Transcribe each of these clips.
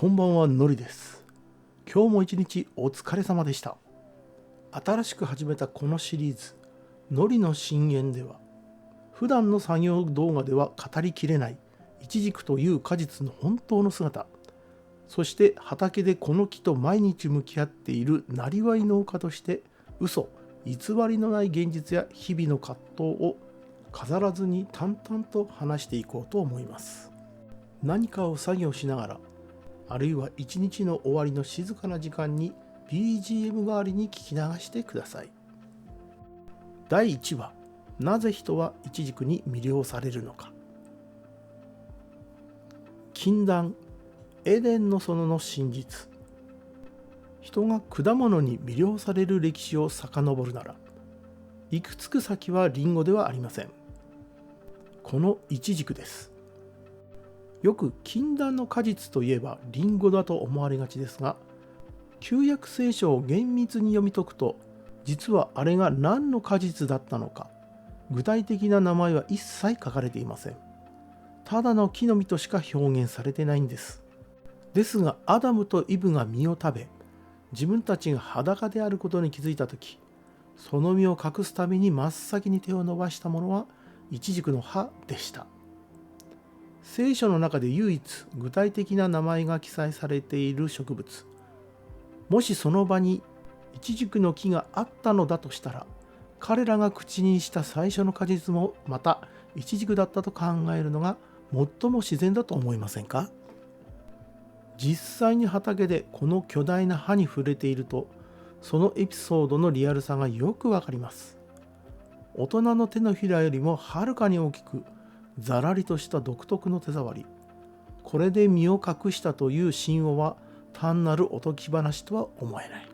こんばんは、のりです。今日も一日お疲れ様でした。新しく始めたこのシリーズ、のりの深淵では、普段の作業動画では語りきれないイチジクという果実の本当の姿、そして畑でこの木と毎日向き合っているなりわい農家として嘘、偽りのない現実や日々の葛藤を飾らずに淡々と話していこうと思います。何かを作業しながら、あるいは一日の終わりの静かな時間に BGM 代わりに聞き流してください。第1話、なぜ人はイチジクに魅了されるのか。禁断、エデンの園の真実。人が果物に魅了される歴史を遡るなら、行くつく先はリンゴではありません。このイチジクです。よく禁断の果実といえばリンゴだと思われがちですが、旧約聖書を厳密に読み解くと、実はあれが何の果実だったのか、具体的な名前は一切書かれていません。ただの木の実としか表現されてないんです。ですが、アダムとイブが実を食べ、自分たちが裸であることに気づいたとき、その実を隠すために真っ先に手を伸ばしたものはイチジクの葉でした。聖書の中で唯一具体的な名前が記載されている植物。もしその場にイチジクの木があったのだとしたら、彼らが口にした最初の果実もまたイチジクだったと考えるのが最も自然だと思いませんか？実際に畑でこの巨大な葉に触れていると、そのエピソードのリアルさがよくわかります。大人の手のひらよりもはるかに大きく、ざらりとした独特の手触り。これで身を隠したという神話は単なるおとぎ話とは思えない。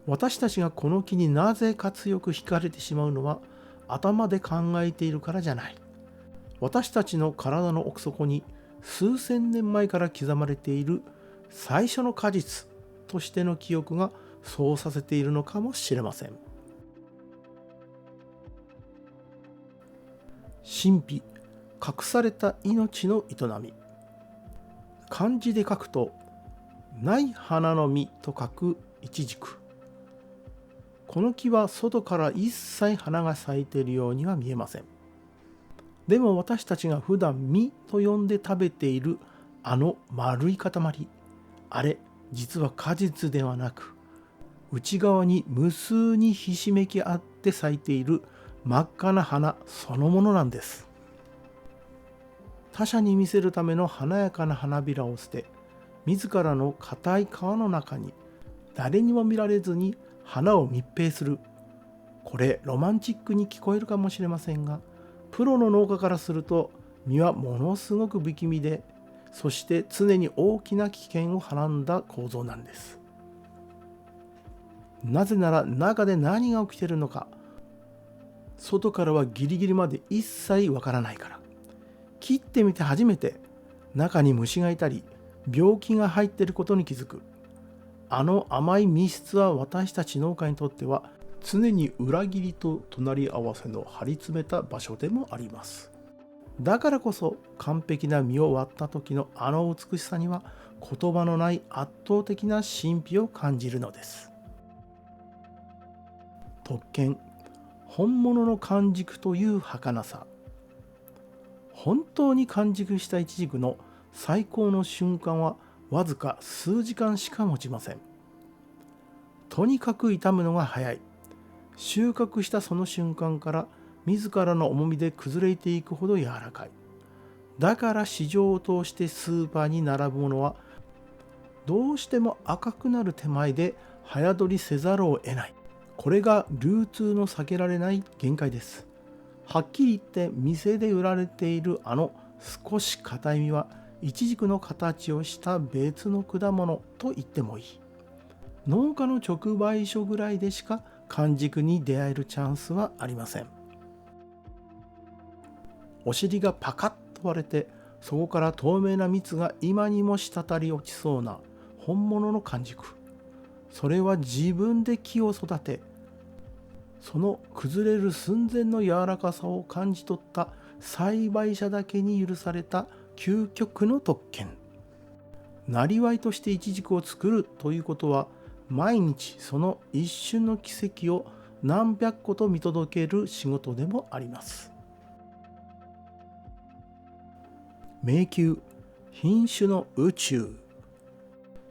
私たちがこの木になぜか強く惹かれてしまうのは頭で考えているからじゃない。私たちの体の奥底に数千年前から刻まれている最初の果実としての記憶がそうさせているのかもしれません。神秘、隠された命の営み。漢字で書くと、ない花の実と書くイチジク。この木は外から一切花が咲いているようには見えません。でも私たちが普段実と呼んで食べているあの丸い塊、あれ実は果実ではなく、内側に無数にひしめき合って咲いている真っ赤な花そのものなんです。他者に見せるための華やかな花びらを捨て、自らの硬い皮の中に誰にも見られずに花を密閉する。これロマンチックに聞こえるかもしれませんが、プロの農家からすると実はものすごく不気味で、そして常に大きな危険をはらんだ構造なんです。なぜなら中で何が起きているのか、外からはギリギリまで一切わからないから。切ってみて初めて中に虫がいたり病気が入っていることに気づく。あの甘い密室は私たち農家にとっては常に裏切りと隣り合わせの張り詰めた場所でもあります。だからこそ完璧な実を割った時のあの美しさには言葉のない圧倒的な神秘を感じるのです。特権、本物の完熟という儚さ。本当に完熟したイチジクの最高の瞬間はわずか数時間しか持ちません。とにかく傷むのが早い。収穫したその瞬間から自らの重みで崩れていくほど柔らかい。だから市場を通してスーパーに並ぶものはどうしても赤くなる手前で早取りせざるを得ない。これが流通の避けられない限界です。はっきり言って店で売られているあの少し硬い実はイチジクの形をした別の果物と言ってもいい。農家の直売所ぐらいでしか完熟に出会えるチャンスはありません。お尻がパカッと割れて、そこから透明な蜜が今にも滴り落ちそうな本物の完熟。それは自分で木を育て、その崩れる寸前の柔らかさを感じ取った栽培者だけに許された究極の特権。なりわいとしてイチジクを作るということは、毎日その一瞬の奇跡を何百個と見届ける仕事でもあります。迷宮、品種の宇宙。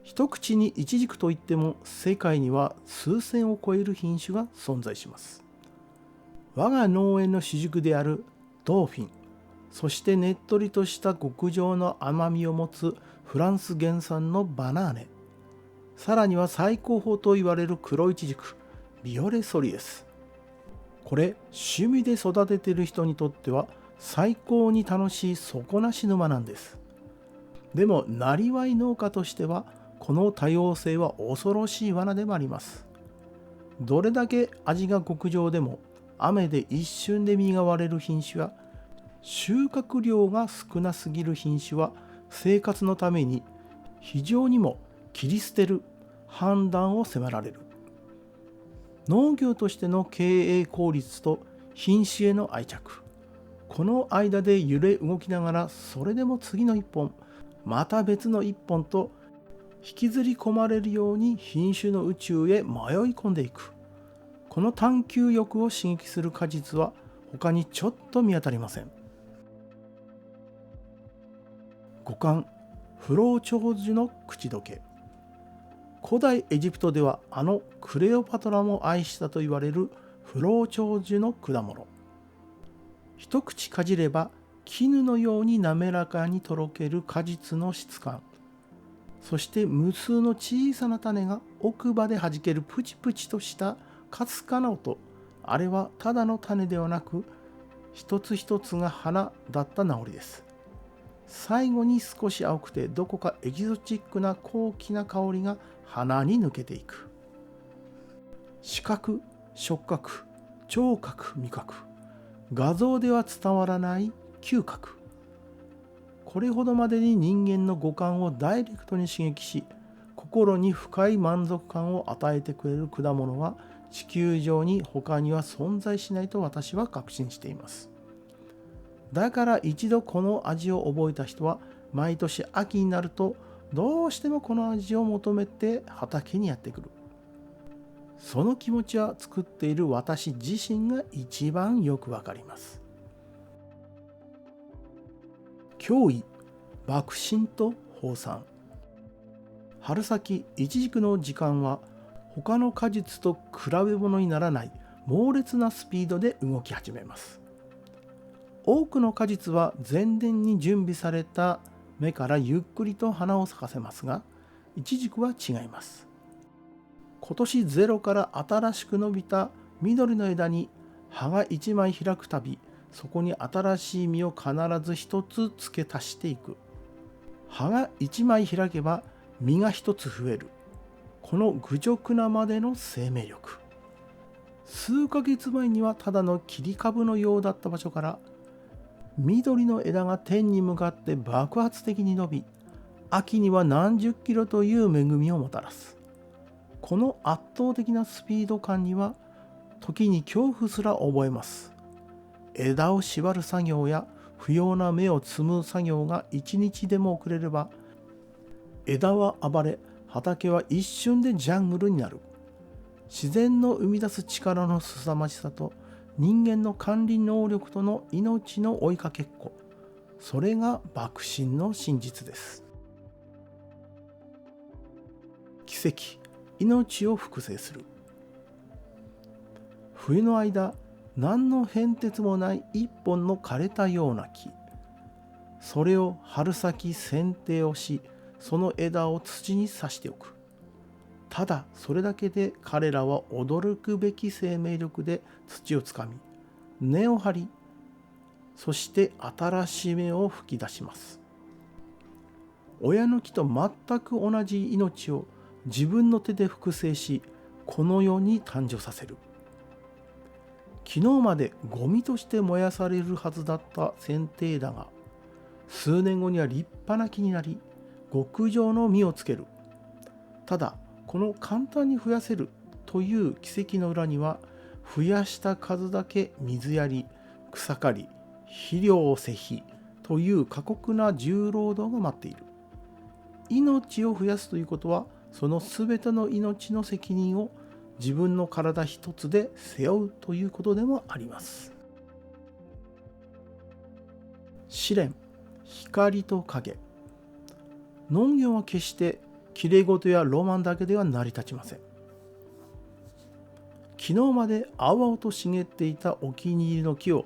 一口にイチジクといっても、世界には数千を超える品種が存在します。我が農園の主軸であるドーフィン、そしてねっとりとした極上の甘みを持つフランス原産のバナーネ、さらには最高峰と言われる黒イチジク、ビオレソリエス。これ、趣味で育てている人にとっては最高に楽しい底なし沼なんです。でも、なりわい農家としては、この多様性は恐ろしい罠でもあります。どれだけ味が極上でも、雨で一瞬で実が割れる品種や、収穫量が少なすぎる品種は、生活のために非常にも切り捨てる判断を迫られる。農業としての経営効率と品種への愛着、この間で揺れ動きながら、それでも次の一本、また別の一本と引きずり込まれるように品種の宇宙へ迷い込んでいく。この探求欲を刺激する果実は他にちょっと見当たりません。五感、不老長寿の口どけ。古代エジプトではあのクレオパトラも愛したと言われる不老長寿の果物。一口かじれば絹のように滑らかにとろける果実の質感。そして無数の小さな種が奥歯で弾けるプチプチとしたかすかな音。あれはただの種ではなく、一つ一つが花だった名残です。最後に少し青くてどこかエキゾチックな高貴な香りが鼻に抜けていく。視覚、触覚、聴覚、味覚、画像では伝わらない嗅覚。これほどまでに人間の五感をダイレクトに刺激し、心に深い満足感を与えてくれる果物は地球上に他には存在しないと私は確信しています。だから一度この味を覚えた人は、毎年秋になるとどうしてもこの味を求めて畑にやってくる。その気持ちは作っている私自身が一番よくわかります。驚異、爆心と放散。春先、イチジクの時間は他の果実と比べ物にならない猛烈なスピードで動き始めます。多くの果実は前年に準備された芽からゆっくりと花を咲かせますが、イチジクは違います。今年ゼロから新しく伸びた緑の枝に葉が一枚開くたび、そこに新しい実を必ず一つ付け足していく。葉が一枚開けば実が一つ増える。この愚直なまでの生命力。数ヶ月前にはただの切り株のようだった場所から、緑の枝が天に向かって爆発的に伸び、秋には何十キロという恵みをもたらす。この圧倒的なスピード感には、時に恐怖すら覚えます。枝を縛る作業や不要な芽を摘む作業が一日でも遅れれば、枝は暴れ、畑は一瞬でジャングルになる。自然の生み出す力の凄まじさと人間の管理能力との命の追いかけっこ、それが爆心の真実です。奇跡、命を複製する。冬の間、何の変哲もない一本の枯れたような木。それを春先剪定をし、その枝を土に刺しておく。ただそれだけで彼らは驚くべき生命力で土をつかみ、根を張り、そして新しい芽を吹き出します。親の木と全く同じ命を自分の手で複製し、この世に誕生させる。昨日までゴミとして燃やされるはずだった剪定枝が、数年後には立派な木になり、極上の実をつける。ただ、この簡単に増やせるという奇跡の裏には、増やした数だけ水やり、草刈り、肥料を施肥という過酷な重労働が待っている。命を増やすということは、そのすべての命の責任を自分の体一つで背負うということでもあります。試練、光と影。農業は決してきれいごとやロマンだけでは成り立ちません。昨日まで青々と茂っていたお気に入りの木を、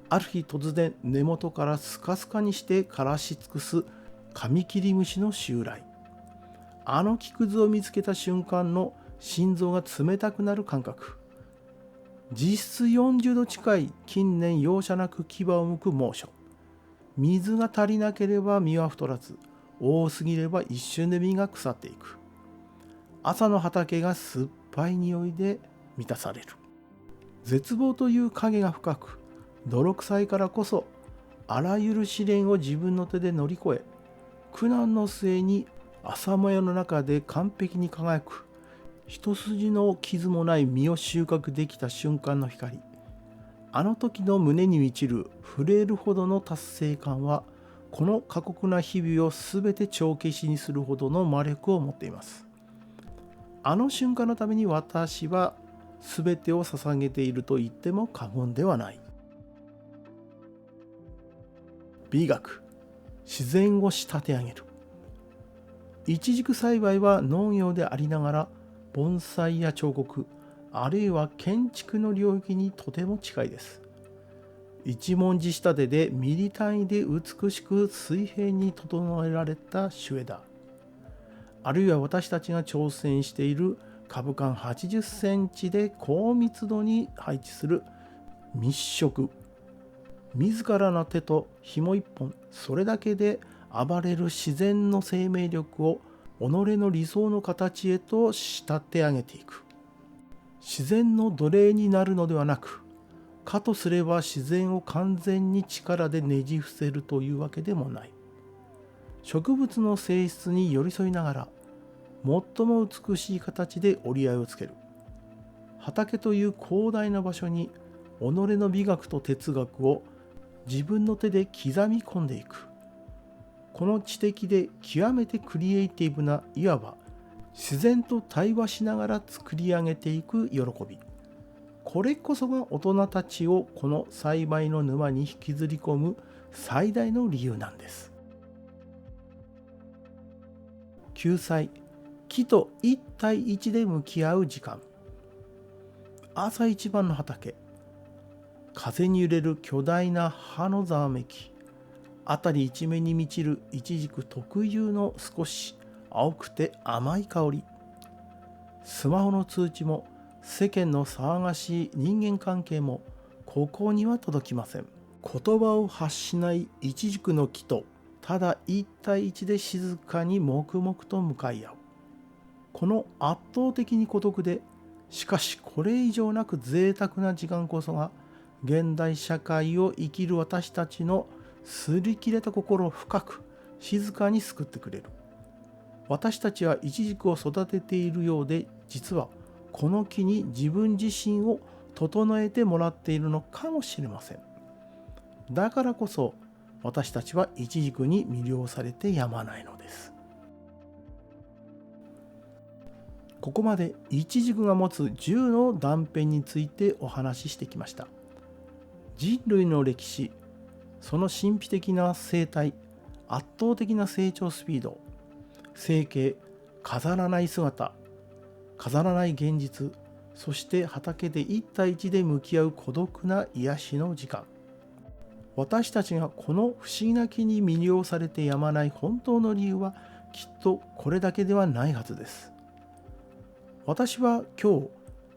ある日突然根元からスカスカにして枯らし尽くすカミキリムシの襲来。あの木くずを見つけた瞬間の心臓が冷たくなる感覚。実質40度近い近年容赦なく牙を剥く猛暑。水が足りなければ実は太らず、多すぎれば一瞬で実が腐っていく。朝の畑が酸っぱい匂いで満たされる。絶望という影が深く、泥臭いからこそ、あらゆる試練を自分の手で乗り越え、苦難の末に朝もやの中で完璧に輝く、一筋の傷もない実を収穫できた瞬間の光。あの時の胸に満ちる震えるほどの達成感は、この過酷な日々をすべて帳消しにするほどの魔力を持っています。あの瞬間のために私はすべてを捧げていると言っても過言ではない。美学、自然を仕立て上げる。イチジク栽培は農業でありながら、盆栽や彫刻、あるいは建築の領域にとても近いです。一文字仕立てでミリ単位で美しく水平に整えられたシュエダー。あるいは私たちが挑戦している株間80センチで高密度に配置する密植。自らの手と紐一本、それだけで暴れる自然の生命力を己の理想の形へと仕立て上げていく。自然の奴隷になるのではなく、かとすれば自然を完全に力でねじ伏せるというわけでもない。植物の性質に寄り添いながら、最も美しい形で折り合いをつける。畑という広大な場所に、己の美学と哲学を自分の手で刻み込んでいく。この知的で極めてクリエイティブな、いわば自然と対話しながら作り上げていく喜び。これこそが大人たちをこの栽培の沼に引きずり込む最大の理由なんです。救済、木と一対一で向き合う時間。朝一番の畑。風に揺れる巨大な葉のざわめき。辺り一面に満ちるイチジク特有の少し青くて甘い香り。スマホの通知も世間の騒がしい人間関係もここには届きません。言葉を発しないイチジクの木とただ一対一で静かに黙々と向かい合う。この圧倒的に孤独で、しかしこれ以上なく贅沢な時間こそが現代社会を生きる私たちの擦り切れた心を深く静かに救ってくれる。私たちはイチジクを育てているようで、実はこの木に自分自身を整えてもらっているのかもしれません。だからこそ私たちはイチジクに魅了されてやまないのです。ここまでイチジクが持つ10の断片についてお話ししてきました。人類の歴史、その神秘的な生態、圧倒的な成長スピード、生計、飾らない姿、飾らない現実、そして畑で一対一で向き合う孤独な癒しの時間。私たちがこの不思議な木に魅了されてやまない本当の理由はきっとこれだけではないはずです。私は今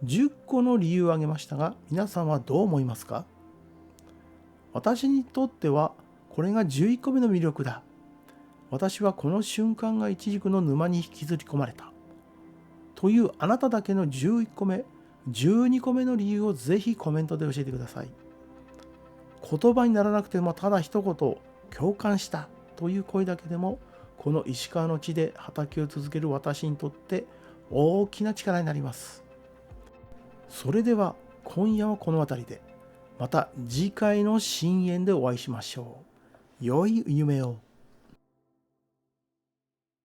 日10個の理由を挙げましたが、皆さんはどう思いますか？私にとってはこれが11個目の魅力だ。私はこの瞬間がイチジクの沼に引きずり込まれた。というあなただけの11個目、12個目の理由をぜひコメントで教えてください。言葉にならなくてもただ一言共感したという声だけでも、この石川の地で畑を続ける私にとって大きな力になります。それでは今夜はこの辺りで。また次回の深淵でお会いしましょう。良い夢を。